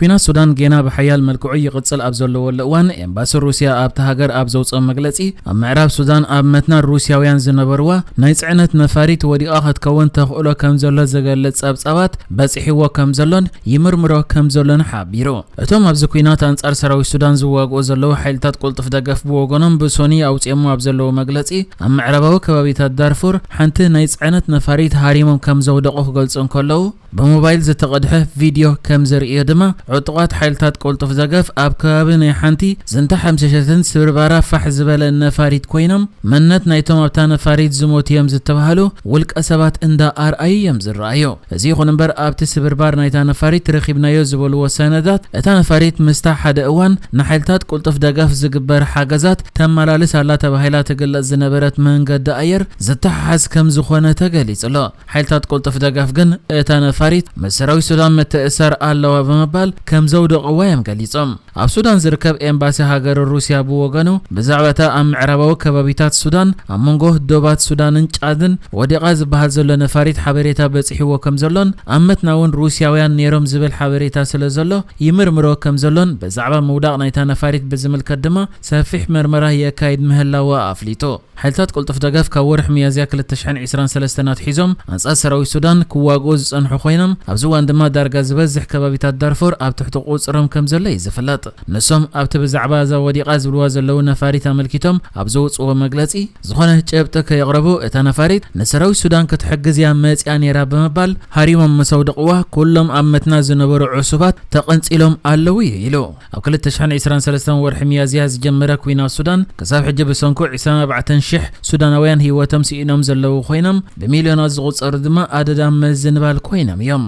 ኩናት ሱዳን ጌና በحيال መልክዑ ይቅጽል ኣብዘለዎ ለዋን ኤምባሲ ሩሲያ ኣብ ተሃገር ኣብ ዘውጽእ መግለጺ ኣብ ምዕራብ ሱዳን ኣብ መትና ሩሲያውያን ዝነበርዋ ናይ ጽዕነት ነፋሪት ወዲቓ ክትከውን ተኽእሎ ከም ዘሎ ዘገለጽ ጸብጻባት በጽሒዎ ከም ዘሎን ይምርምሮ ከም ዘሎን ሓቢሩ እቶም ኣብዚ ኩናት አንጻር ሰራዊት ሱዳን ዝዋግኡ ዘለው ሓይልታት ቁልጥፍ ደገፍ ብወገኖም ብሶኒ ኣውጽኤሞ ኣብ ዘለው መግለጺ ኣብ ምዕራባዊ ከባቢታት ዳርፉር ሓንቲ ናይ ጽዕነት ነፋሪት ሃሪሞም ከም ዘውደቁ ክገልጹ እንከለው በሞባይል ዝተቀድሐ ቪዲዮ ከም ዘርኢ ድማ ዕጡቃት ሓይልታት ቁልጥፍ ደገፍ ኣብ ከባቢ ናይ ሓንቲ ዝንተ 50 ስብርባራ ፋሕ ዝበለ ነፋሪት ኮይኖም መነት ናይቶም ኣብታ ነፋሪት ዝሞትዮም ዝተባሃሉ ውልቀ ሰባት እንዳ ኣርኣዩ እዮም ዝረኣዩ እዚ ይኹን እምበር ኣብቲ ስብርባር ናይታ ነፋሪት ረኺብናዮ ዝበልዎ ሰነዳት እታ ነፋሪት ምስታ ሓደ እዋን ንሓይልታት ቁልጥፍ ደገፍ ዝግበር ሓገዛት ተመላልስ ኣላ ተባሂላ ትግለጽ ዝነበረት መንገዲ ኣየር ዝተሓሓዝ ከም ዝኾነ ተገሊጹሎ ሓይልታት ቁልጥፍ ደገፍ ግን እታ ነፋሪት መሰራዊ ሱዳን መተእሰር ኣለዋ በመባል ከም ዘውደቅዋ እዮም ገሊጾም ኣብ ሱዳን ዝርከብ ኤምባሲ ሃገር ሩሲያ ብወገኑ ብዛዕባታ ኣብ ምዕራባዊ ከባቢታት ሱዳን ኣብ መንጎ ዶባት ሱዳንን ጫድን ወዲቓ ዝበሃል ዘሎ ነፋሪት ሓበሬታ በጽሒዎ ከም ዘሎን ኣብ መትናውን ሩሲያውያን ነይሮም ዝብል ሓበሬታ ስለ ዘሎ ይምርምሮ ከም ዘሎን ብዛዕባ ምውዳቕ ናይታ ነፋሪት ብዝምልከት ድማ ሰፊሕ መርመራ የካይድ ምህላዋ ኣፍሊጡ ሓይልታት ቁልጥፍ ደገፍ ካብ ወርሒ ሚያዝያ 2023 ኣትሒዞም አንጻር ሰራዊት ሱዳን ክዋግኡ ዝጸንሑ ኮይኖም ኣብዚ ዋን ድማ ዳርጋ ዝበዝሕ ከባቢታት ዳርፉር ኣብ ትሕቲ ቁጽሮም ከም ዘሎ ይዝፍለጥ ንሶም ኣብቲ ብዛዕባ እዛ ወዲቓ ዝብልዋ ዘለው ነፋሪት ኣመልኪቶም ኣብ ዘውጽእዎ መግለጺ ዝኾነ ጨብጢ ከየቕረቡ እታ ነፋሪት ንሰራዊት ሱዳን ክትሕግዝ እያ መጽያ ነይራ በመባል ሃሪሞም መሰውደቕዋ ኩሎም ኣብ መትና ዝነበሩ ዕሱባት ተቐንጺሎም ኣለው ኢሉ ኣብ 2023 ወርሒ ሚያዝያ ዝጀመረ ኩናት ሱዳን ክሳብ ሕጂ ብሰንኩ 24 ሽሕ ሱዳናውያን ህይወቶም ሲኢኖም ዘለው ኮይኖም ብሚልዮናት ዝቁጸሩ ድማ ኣደዳ መዝንባል ኮይኖም እዮም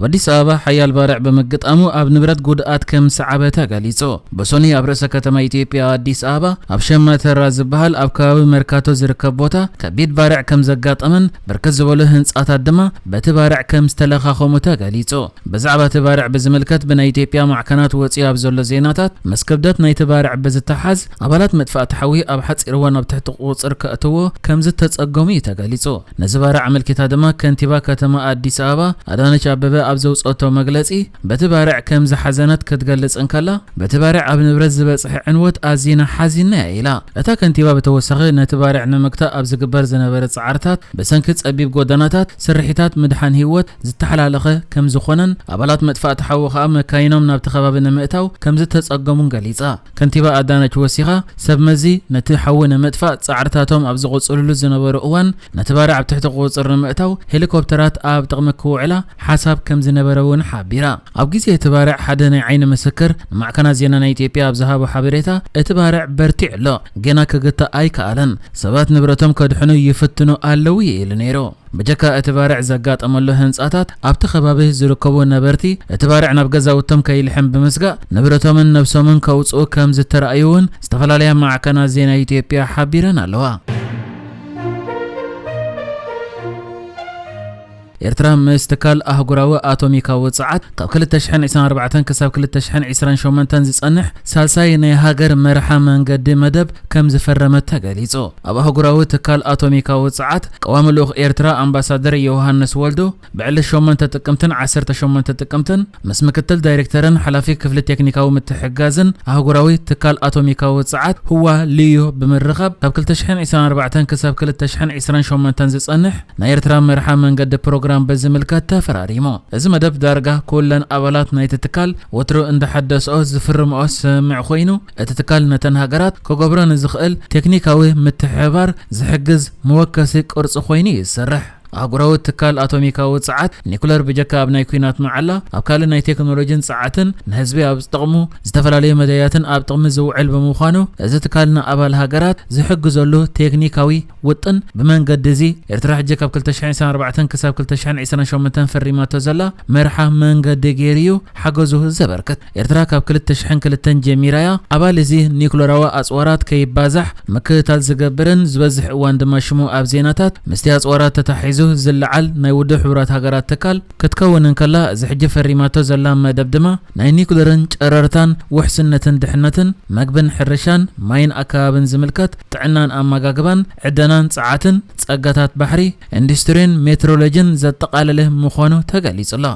አዲስ አበባ ሐያል ባርዕ በመገጣሙ ኣብ ንብረት ጉድኣት ከም ሰዓበተ ገሊጹ በሶኒ ኣብ ርእሰ ከተማ ኢትዮጵያ አዲስ አበባ ኣብ ሸመተራ ዝበሃል ኣብ ከባቢ መርካቶ ዝርከብ ቦታ ከቢድ ባርዕ ከም ዘጋጠመን በርከት ዝበሉ ህንጻታት ድማ በቲ ባርዕ ከም ዝተለኻኸሙ ተገሊጹ በዛዕባ እቲ ባርዕ ብዝምልከት ብናይ ኢትዮጵያ ማዕከናት ወፂኡ ኣብ ዘሎ ዜናታት መስከብደት ናይቲ ባርዕ ብዝተሓዝ ኣባላት መጥፋእቲ ሓዊ ኣብ ሓጺር እዋን ኣብ ትሕቲ ቁጽር ከእትዎ ከም ዝተጸገሙ ተገሊጹ ነዚ ባርዕ ኣመልኪታ ድማ ከንቲባ ከተማ አዲስ አበባ አዳነች አበበ ኣብ ዘውጽእቶ መግለጺ በቲ ባርዕ ከም ዝሓዘነት ክትገልጽ እንከላ በቲ ባርዕ ኣብ ንብረት ዝበጽሕ ዕንወት ኣዚና ሓዚና ኢላ እታ ከንቲባ በተወሰኺ ነቲ ባርዕ ንምግታእ ኣብ ዝግበር ዝነበረ ጻዕርታት በሰንኪ ጸቢብ ጎደናታት ስርሒታት ምድሓን ህይወት ዝተሓላለኸ ከም ዝኾነን ኣባላት መጥፋእቲ ሓዊ ከዓ መካይኖም ናብቲ ከባቢ ንምእታው ከም ዝተጸገሙን ገሊጻ ከንቲባ ኣዳነች ወሲኻ ሰብ መዚ ነቲ ሓዊ ንምጥፋእ ጻዕርታቶም ኣብ ዝቕጽልሉ ዝነበሩ እዋን ነቲ ባርዕ ኣብ ትሕቲ ቁጽር ንምእታው ሄሊኮፕተራት ኣብ ጥቕሚ ክውዕላ ሓሳብ ከም ዝነበረውን ሓቢራ ኣብ ግዜ እቲ ባርዕ ሓደ ናይ ዓይኒ ምስክር ንማዕከናት ዜና ናይ ኢትዮጵያ ኣብ ዝሃቦ ሓበሬታ እቲ ባርዕ በርቲዕ ኣሎ ገና ክግታ ኣይከኣለን ሰባት ንብረቶም ከድሕኑ ይፍትኑ ኣለው ኢሉ ነይሩ በጀካ እቲ ባርዕ ዘጋጠመሉ ህንጻታት ኣብቲ ከባቢ ዝርከቡ ነበርቲ እቲ ባርዕ ናብ ገዛውቶም ከይልሕም ብምስጋእ ንብረቶምን ነብሶምን ከውጽኡ ከም ዝተረኣዩውን ዝተፈላለያ ማዕከናት ዜና ኢትዮጵያ ሓቢረን ኣለዋ ኤርትራ ምስትካል አህጉራዊ አቶሚካዊ ጻዓት ካብ 2024 ክሳብ 2028 ዝጸንሕ ሳልሳይ ናይ ሃገር መርሓ መንገዲ መደብ ከም ዝፈረመት ተገሊጹ ኣብ አህጉራዊ ትካል አቶሚካዊ ጻዓት ቀዋሚ ልኡኽ ኤርትራ አምባሳደር ዮሐንስ ወልዱ ብዕሊ 8 ጥቅምትን 18 ጥቅምትን ምስ ምክትል ዳይሬክተርን ሓላፊ ክፍሊ ቴክኒካዊ ምትሕጋዝን አህጉራዊ ትካል አቶሚካዊ ጻዓት ህዋ ልዩ ብምርኻብ ካብ 2024 ክሳብ 2028 ዝጸንሕ ናይ ኤርትራ መርሓ መንገዲ ፕሮግራም በዝምልከት ተፈራሪሞ እዚ መደብ ዳርጋ ኩለን ኣባላት ናይቲ ትካል ወትሩ እንደሐደሰኦ ዝፍርምኦ ስምዕ ኮይኑ እቲ ትካል ነተን ሃገራት ከገብሮ ንዝኽእል ቴክኒካዊ ምትሕባር ዝሕግዝ መወከሲ ቅርጽ ኮይኑ ይሰርሕ አህጉራዊ ትካል አቶሚካዊ ጻዓት ኒኩለር በጀካ ኣብ ናይ ኩናት መዓላ ኣብ ካል ናይ ቴክኖሎጂን ጻዓትን ንህዝቢ ኣብ ዝጠቕሙ ዝተፈላለዩ መድያትን ኣብ ጥቕሚ ዝውዕል ብምዃኑ እዚ ትካልና ኣባል ሃገራት ዝሕግዘሉ ቴክኒካዊ ውጥን ብመንገዲ እዚ ኤርትራ ሕጂ ካብ 2024 ክሳብ 2028 ፈሪማቶ ዘላ መርሓ መንገዲ ገይርዩ ሓገዙ ዘበርከት ኤርትራ ካብ 2002 ጀሚራያ ኣባል እዚ ኒኩለራዊ ኣጽዋራት ከይባዛሕ ምክትታል ዝገብርን ዝበዝሕ እዋን ድማ ሽሙ ኣብ ዜናታት ምስቲ ኣጽዋራት ተታሒዙ حزو زلعل ناي ودو حبرات هاجرات تكال كتكون انكلا زحجي فريماتو زلام مدبدما ناي نيكولرن چررتان وحسنتن دحنتن مقبن حرشان ماين اكابن زملكت طعنان اماغاغبان عدنان صعاتن صقاتات بحري اندسترين مترولوجين زتقالله مخونو تغليصلا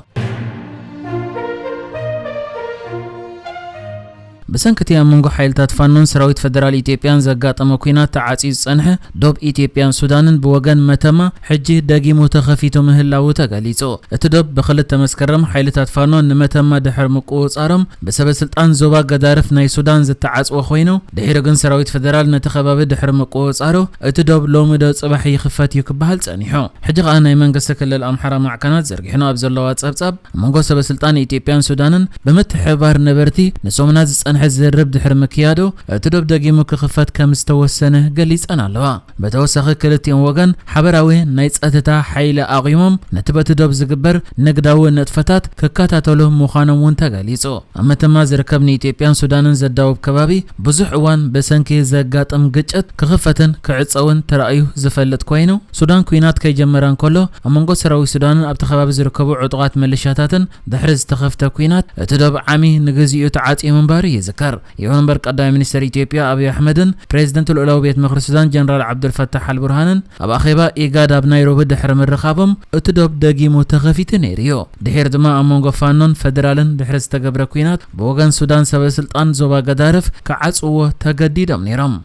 بسنكتي امونغو حيلتات فانون سراويت فدرال ايتيوبيان زغاطمو كوينات تعاصيص صنح دوب ايتيوبيان سودانن بوغن متما حجي داغيمو تخفيتو مهلاو تغليصو اتدوب بخلت تمسكرم حيلتات فانون نمتما دحر مقوصارم بسبب سلطان زوبا غدارف ناي سودان زتعاصو خوينو دحيرغن سراويت فدرال نتخباب دحر مقوصارو اتدوب لومدو صباح يخفات يكبحال صنيحو حجي قانا يمنغس كلل امحرا معكنات زرغحنا ابزلوا صبصب امونغو سبب سلطان ايتيوبيان سودانن بمتحبار نبرتي نسومنات زرب دحر مكيادو اتدوب داغيمو كخفات كمستوسنه غليص انا لوا بتوسخ كلتين وغن حبراوي ناي صتتا حيله اقيمم نتبت دوب زغبر نغداو نطفتات ككاتاتلو مخانمون تغليصو امتما زركبني ايتيوبيان سودانن زداوب كبابي بزح وان بسنكي زغاطم غچت كخفتن كعصون ترايو زفلت كوينو سودان كوينات كيجمران كله امونغو سراوي سودان ابت خباب زركبو عطقات ملشاتاتن دحرز تخفته كوينات اتدوب عامي نغزيو تعاطي منباري ذكر يونبر قدام منستر إثيوبيا أبي أحمدن بريزيدنت الأولوية مخر السودان جنرال عبد الفتاح البرهانن أبا خيبا إيجاد أب نيروبي دحر من رخابم اتدوب داغيمو تخفيت نيريو دحير دما أمونغو فانون فدرالن دحر استقبر كوينات بوغان سودان سبا سلطان زوبا غدارف كعصوه تجديدم نيرم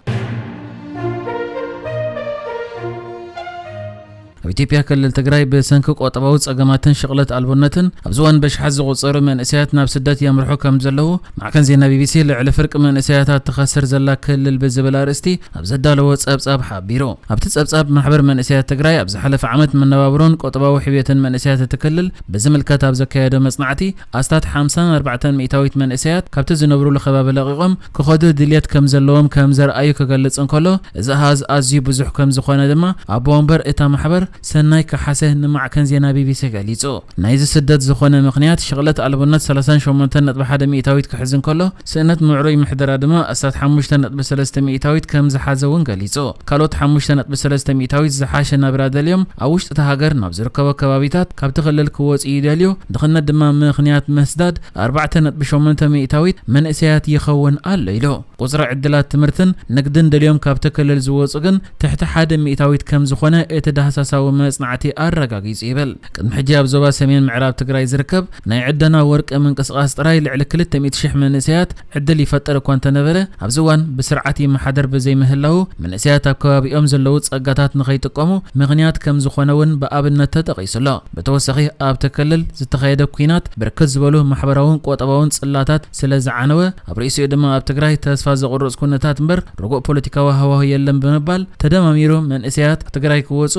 ኢትዮጵያ ክልል ትግራይ በሰንክ ቆጠባው ጸገማትን ሽቅለት አልቦነትን አብዝዋን በሽሐዝ ዝቆጸሩ መንእሰያት ናብ ስደት ያምርሑ ከም ዘለው ማዕከን ዜና ቢቢሲ ልዕሊ ፍርቅ መንእሰያታት ተኸስር ዘላ ክልል ብዝብል አርእስቲ ኣብ ዘዳለዎ ጸብጻብ ሓቢሩ ኣብቲ ጸብጻብ ማሕበር መንእሰያት ትግራይ ኣብ ዝሓለፈ ዓመት መነባብሮን ቆጠባዊ ሕቤትን መንእሰያት ትክልል ብዝምልከት ኣብ ዘካየደ መጽናዕቲ ኣስታት 54 ሚእታዊት መንእሰያት ካብቲ ዝነብሩሉ ከባቢ ለቂቆም ክኸዱ ድልየት ከም ዘለዎም ከም ዘርአዩ ክገልጽ እንከሎ እዚ ሃዝ ኣዝዩ ብዙሕ ከም ዝኾነ ድማ ኣብ ወንበር እታ ማሕበር سناي كحسه نمعكن زينا BBC غليصو نايز سدد زخونه مخنيات شغلت البنات 38.1 مئتاويت كحزن كله سنت معروي محدر ادما اسات 5.3 مئتاويت كم زحازون غليصو كالوت 5.3 مئتاويت زحاش نبرادليوم اوشت تهاجر نبزركب كبابيتات كاب تخلل كوص يداليو دخلنا دما مخنيات مسداد 4.8 مئتاويت من اسيات يخون الليلو قزر عدلات تمرتن نقدن دليوم كاب تكلل زوصغن تحت 1 مئتاويت كم زخونه اتدهساساو مصنعتي ارغاغيص يبل قدم حجاب زوبا سمين معراب تግራይ ዝርከብ ናይ ዕደና ወርቅ መንቀስቃስ ጥራይ ልዕሊ 200,000 መንእሰያት ዕድል ይፈጠር እኳ እንተነበረ ኣብዝዋን ብስርዓት ይመሓደር በዘይ ምህላው መንእሰያት ኣብ ከባቢኦም ዘለው ጸጋታት ንኸይጥቀሙ ምኽንያት ከም ዝኾነውን በአብነት ተጠቂሱሎ በተወሰኺ ኣብ ተከልል ዝተኻየደ ኩናት ብርክት ዝበሉ ማሕበራውን ቆጠባውን ጽላታት ስለዝዓነወ ኣብ ርእሲኡ ድማ ኣብ ትግራይ ተስፋ ዘቆርጽ ኩነታት እምበር ርጉእ ፖለቲካዊ ሃዋህው የለን ብምባል ተደማሚሩ መንእሰያት ትግራይ ክወጹ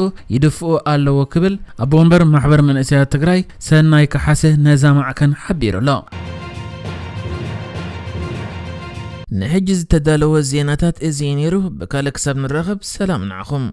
يدفو الله وكبل أبو منبر محبر من أسياد تجراي سناي كحسه نزام عكن حبير الله نحجز تدالو الزيناتات إزينيرو بكالك سب من رغب سلام نعخم